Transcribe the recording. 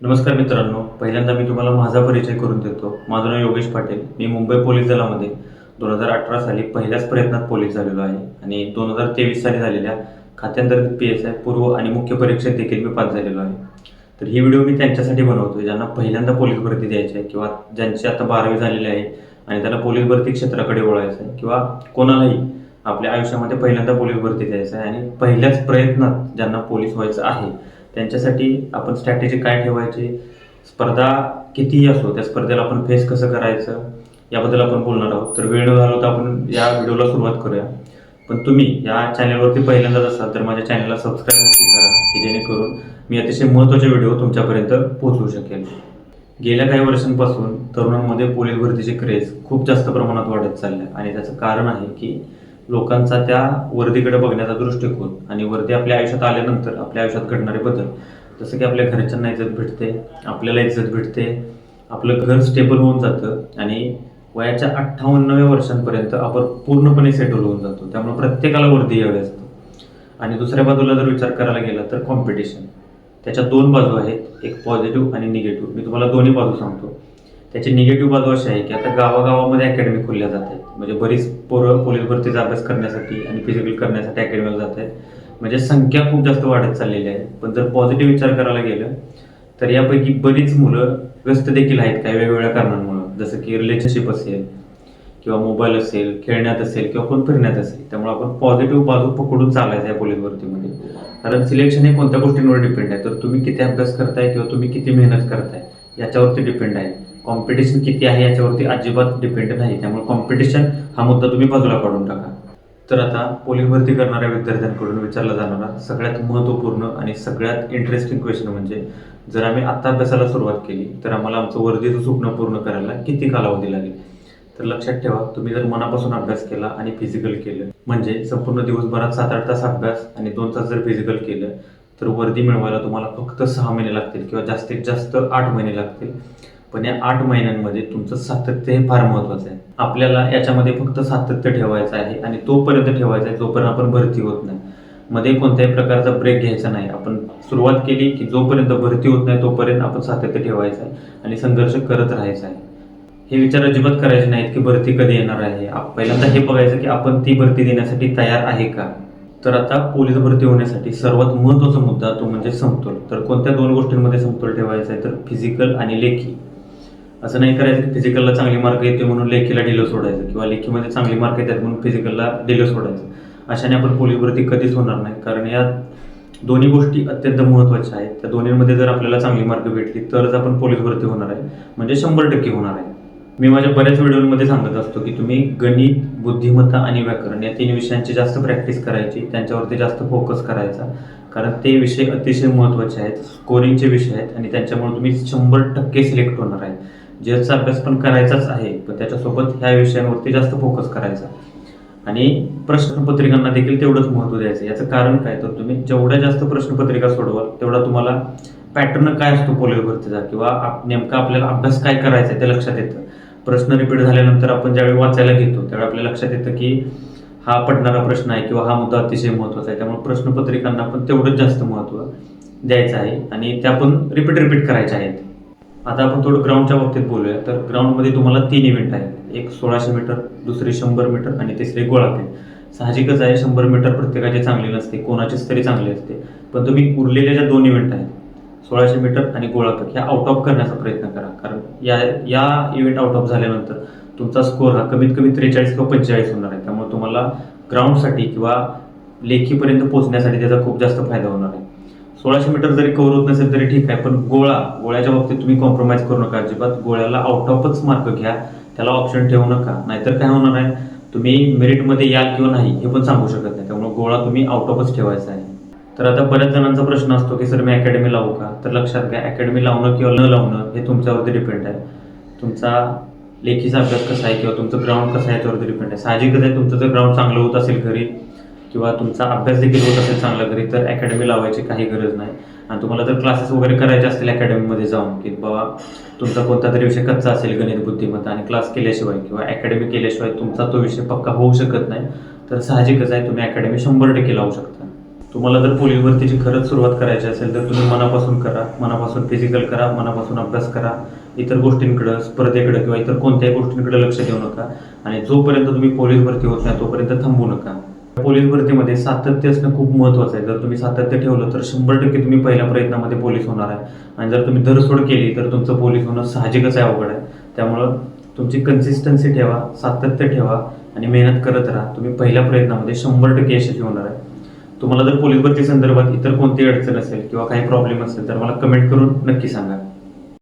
नमस्कार मित्रांनो, पहिल्यांदा मी तुम्हाला माझा परिचय करून देतो. माझं नाव योगेश पाटील. मी मुंबई पोलीस दलामध्ये 2018 साली पहिल्याच प्रयत्नात पोलीस झालेलो आहे आणि 2023 साली झालेल्या खात्यांतर्गत PSI पूर्व आणि मुख्य परीक्षेत देखील मी पास झालेलो आहे. तर ही व्हिडिओ मी त्यांच्यासाठी बनवतो ज्यांना पहिल्यांदा पोलीस भरती द्यायची आहे किंवा ज्यांची आता 12वी झालेली आहे आणि त्याला पोलीस भरती क्षेत्राकडे वळायचं आहे किंवा कोणालाही आपल्या आयुष्यामध्ये पहिल्यांदा पोलीस भरती द्यायचं आहे आणि पहिल्याच प्रयत्नात ज्यांना पोलीस व्हायचं आहे त्यांच्यासाठी आपण स्ट्रॅटेजी काय ठेवायची, स्पर्धा कितीही असो त्या स्पर्धेला आपण फेस कसं करायचं याबद्दल आपण बोलणार आहोत. तर वेळ न घालवता आपण या व्हिडिओला सुरुवात करूया. पण तुम्ही या चॅनलवरती पहिल्यांदाच असाल तर माझ्या चॅनलला सबस्क्राईब नक्की करा की जेणेकरून मी अतिशय महत्त्वाचे व्हिडिओ तुमच्यापर्यंत पोहोचवू शकेल. गेल्या काही वर्षांपासून तरुणांमध्ये पोलीस भरतीची क्रेज खूप जास्त प्रमाणात वाढत चालली आहे आणि त्याचं कारण आहे की लोकांचा त्या वर्दीकडे बघण्याचा दृष्टिकोन आणि वर्दी आपल्या आयुष्यात आल्यानंतर आपल्या आयुष्यात घडणारे बदल, जसं की आपल्या घरच्यांना इज्जत भेटते, आपल्याला इज्जत भेटते, आपलं घर स्टेबल होऊन जातं आणि वयाच्या 58व्या वर्षांपर्यंत आपण पूर्णपणे सेटल होऊन जातो. त्यामुळे प्रत्येकाला वर्दी यावी असतं. आणि दुसऱ्या बाजूला जर विचार करायला गेला तर कॉम्पिटिशन, त्याच्या दोन बाजू आहेत, एक पॉझिटिव्ह आणि निगेटिव्ह. मी तुम्हाला दोन्ही बाजू सांगतो. त्याची निगेटिव्ह बाजू अशी आहे की आता गावागावामध्ये अकॅडमी खोलल्या जात आहेत. म्हणजे बरीच पोरं पोलीस भरतीचा अभ्यास करण्यासाठी आणि फिजिकल करण्यासाठी अकॅडमीला जात आहेत. म्हणजे संख्या खूप जास्त वाढत चाललेली आहे. पण जर पॉझिटिव्ह विचार करायला गेलं तर यापैकी बरीच मुलं व्यस्त देखील आहेत काही वेगवेगळ्या कारणांमुळे, जसं की रिलेशनशिप असेल किंवा मोबाईल असेल, खेळण्यात असेल किंवा कोण फिरण्यात असेल. त्यामुळे आपण पॉझिटिव्ह बाजू पकडून चालायचं आहे पोलीस भरतीमध्ये. कारण सिलेक्शन हे कोणत्या गोष्टींवर डिपेंड आहे, तर तुम्ही किती अभ्यास करताय किंवा तुम्ही किती मेहनत करताय याच्यावरती डिपेंड आहे. कॉम्पिटिशन किती आहे याच्यावरती अजिबात डिपेंड नाही. त्यामुळे कॉम्पिटिशन हा मुद्दा तुम्ही बाजूला काढून टाका. तर आता पोलीस भरती करणाऱ्या विद्यार्थ्यांकडून विचारला जाणारा सगळ्यात महत्त्वपूर्ण आणि सगळ्यात इंटरेस्टिंग क्वेश्चन म्हणजे, जर आम्ही आता अभ्यासाला सुरुवात केली तर आम्हाला आमचं वर्दीचं स्वप्न पूर्ण करायला किती कालावधी लागेल. तर लक्षात ठेवा, तुम्ही जर मनापासून अभ्यास केला आणि फिजिकल केलं, म्हणजे संपूर्ण दिवसभरात 7-8 तास अभ्यास आणि 2 तास जर फिजिकल केलं, तर वर्दी मिळवायला तुम्हाला फक्त 6 महिने लागतील किंवा जास्तीत जास्त 8 महिने लागतील. पण या 8 महिन्यांमध्ये तुमचं सातत्य हे फार महत्त्वाचं आहे. आपल्याला याच्यामध्ये फक्त सातत्य ठेवायचं आहे आणि तोपर्यंत ठेवायचं आहे जोपर्यंत आपण भरती होत नाही. मध्ये कोणत्याही प्रकारचा ब्रेक घ्यायचा नाही. आपण सुरुवात केली की जोपर्यंत भरती होत नाही तोपर्यंत आपण सातत्य ठेवायचं आहे आणि संघर्ष करत राहायचा आहे. हे विचार अजिबात करायचे नाहीत की भरती कधी येणार आहे. पहिल्यांदा हे बघायचं की आपण ती भरती देण्यासाठी तयार आहे का. तर आता पोलीस भरती होण्यासाठी सर्वात महत्त्वाचा मुद्दा तो म्हणजे समतोल. तर कोणत्या दोन गोष्टींमध्ये समतोल ठेवायचा आहे, तर फिजिकल आणि लेखी. असं नाही करायचं की फिजिकलला चांगले मार्क येते म्हणून लेखीला ढिलं सोडायचं किंवा लेखीमध्ये चांगले मार्क येतात म्हणून फिजिकलला ढिलं सोडायचं. अशाने आपण पोलीस भरती कधीच होणार नाही. कारण या दोन्ही गोष्टी अत्यंत महत्त्वाच्या आहेत. त्या दोन्हीमध्ये जर आपल्याला चांगली मार्क भेटली तरच आपण पोलीस भरती होणार आहे, म्हणजे 100% होणार आहे. मी माझ्या बऱ्याच व्हिडिओमध्ये सांगत असतो की तुम्ही गणित, बुद्धिमत्ता आणि व्याकरण या 3 विषयांची जास्त प्रॅक्टिस करायची, त्यांच्यावरती जास्त फोकस करायचा. कारण ते विषय अतिशय महत्त्वाचे आहेत, स्कोरिंगचे विषय आहेत आणि त्यांच्यामुळे तुम्ही 100% सिलेक्ट होणार आहे. जेचा अभ्यास पण करायचाच आहे, पण त्याच्यासोबत ह्या विषयांवरती जास्त फोकस करायचा आणि प्रश्नपत्रिकांना देखील तेवढंच महत्त्व द्यायचं. याचं कारण काय, तर तुम्ही जेवढ्या जास्त प्रश्नपत्रिका सोडवाल तेवढा तुम्हाला पॅटर्न काय असतो पोलीस भरतीचा किंवा नेमका आपल्याला अभ्यास काय करायचा आहे ते लक्षात येतं. प्रश्न रिपीट झाल्यानंतर आपण ज्यावेळी वाचायला घेतो त्यावेळी आपल्याला लक्षात येतं की हा पडणारा प्रश्न आहे किंवा हा मुद्दा अतिशय महत्त्वाचा आहे. त्यामुळे प्रश्नपत्रिकांना पण तेवढंच जास्त महत्त्व द्यायचं आहे आणि त्या पण रिपीट करायच्या आहेत. आता आपण थोडं ग्राउंडच्या बाबतीत बोलूया. तर ग्राउंडमध्ये तुम्हाला 3 इव्हेंट आहेत, एक 1600 मीटर, दुसरी 100 मीटर आणि तिसरी गोळाफेक. साहजिकच आहे 100 मीटर प्रत्येकाची चांगली नसते, कोणाचीच तरी चांगली असते. पण तुम्ही उरलेल्या ज्या 2 इव्हेंट आहेत 1600 मीटर आणि गोळाफेक ह्या आउट ऑफ करण्याचा प्रयत्न करा. कारण या इव्हेंट आउट ऑफ झाल्यानंतर तुमचा स्कोर हा कमीत कमी 43 किंवा 45 होणार आहे. त्यामुळे तुम्हाला ग्राउंडसाठी किंवा लेखीपर्यंत पोहोचण्यासाठी त्याचा खूप जास्त फायदा होणार आहे. 1600 मीटर जरी कव्हर होत नसेल तरी ठीक आहे, पण गोळ्याच्या बाबतीत तुम्ही कॉम्प्रोमाइज करू नका अजिबात. गोळ्याला आउट ऑफच मार्क घ्या, त्याला ऑप्शन ठेवू नका. नाहीतर काय होणार आहे, तुम्ही मेरिटमध्ये याल किंवा नाही हे पण सांगू शकत नाही. त्यामुळे गोळा तुम्ही आउट ऑफच ठेवायचा आहे. तर आता बऱ्याच जणांचा प्रश्न असतो की सर मी अकॅडमी लावू का. तर लक्षात घ्या, अकॅडमी लावणं किंवा न लावणं हे तुमच्यावरती डिपेंड आहे. तुमचा लेखीचा अभ्यास कसा आहे किंवा तुमचं ग्राउंड कसं आहे याच्यावरती डिपेंड आहे. साहजिकच आहे, तुमचं जर ग्राउंड चांगलं होत असेल घरी किंवा तुमचा अभ्यास देखील होत असेल चांगला घरी तर अकॅडमी लावायची काही गरज नाही. आणि तुम्हाला जर क्लासेस वगैरे करायचे असतील अकॅडमीमध्ये जाऊन की बाबा तुमचा कोणता तरी विषय कच्चा असेल, गणित, बुद्धिमत्ता, आणि क्लास केल्याशिवाय किंवा अकॅडमी केल्याशिवाय तुमचा तो विषय पक्का होऊ शकत नाही, तर साहजिकच आहे तुम्ही अकॅडमी 100% लावू शकता. तुम्हाला जर पोलीस भरतीची खरंच सुरुवात करायची असेल तर तुम्ही मनापासून करा, मनापासून फिजिकल करा, मनापासून अभ्यास करा. इतर गोष्टींकडं, स्पर्धेकडे किंवा इतर कोणत्याही गोष्टींकडे लक्ष देऊ नका आणि जोपर्यंत तुम्ही पोलीस भरती होत नाही तोपर्यंत थांबू नका. पोलीस भरतीमध्ये सातत्य असणं खूप महत्त्वाचं आहे. जर तुम्ही सातत्य ठेवलं तर 100% तुम्ही पहिल्या प्रयत्नामध्ये पोलीस होणार आहे आणि जर तुम्ही धरसोड केली तर तुमचं पोलीस होणं साहजिकच आहे, अवघड आहे. त्यामुळं तुमची कन्सिस्टन्सी ठेवा, सातत्य ठेवा आणि मेहनत करत राहा. तुम्ही पहिल्या प्रयत्नामध्ये 100% यशस्वी होणार आहे. तुम्हाला जर पोलीस भरती संदर्भात इतर कोणतीही अडचण असेल किंवा काही प्रॉब्लेम असेल तर मला कमेंट करून नक्की सांगा.